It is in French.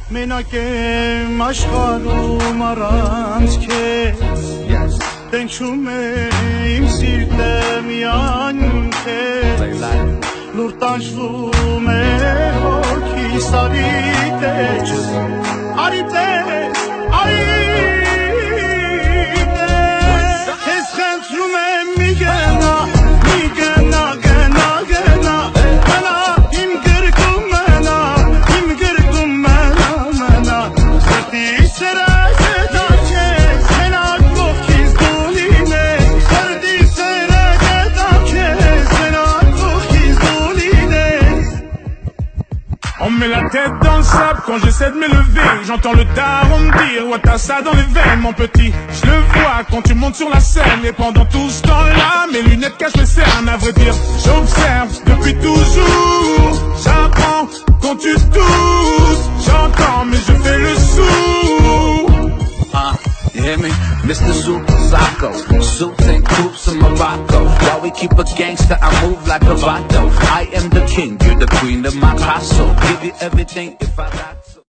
Մենակ եմ աշխարհում առանց քեզ Տենչում է իմ սիրտը միայն քեզ Լուր տանջվում է հոգիս արիտես Արիտես, արիտես Քեզ խնդրում եմ մի գնա, մի գնա, գնա, գնա Մնա իմ գրկում մնա, իմ գրկում մնա, մնա Սրտի սերը գտա քեզ, մենակ ողքից դու լինես Սրտի սերը գտա քեզ, մենակ ողքից դու լինես On me met la tête dans le sable quand j'essaie de m'élever. J'entends le daron me dire ouais t'as ça dans les veines mon petit. Je le vois quand tu montes sur la scène. Et pendant tout ce temps-là mes lunettes cachent les cernes. À vrai dire j'observe depuis toujours. J'apprends quand tu doutes. J'entends mais je fais le sourd. You hear me? Mr. Super Psycho, suits and coops in Morocco. While we keep a gangster, I move like a vato. I am the king, you're the queen of my castle. Give you everything if I got to.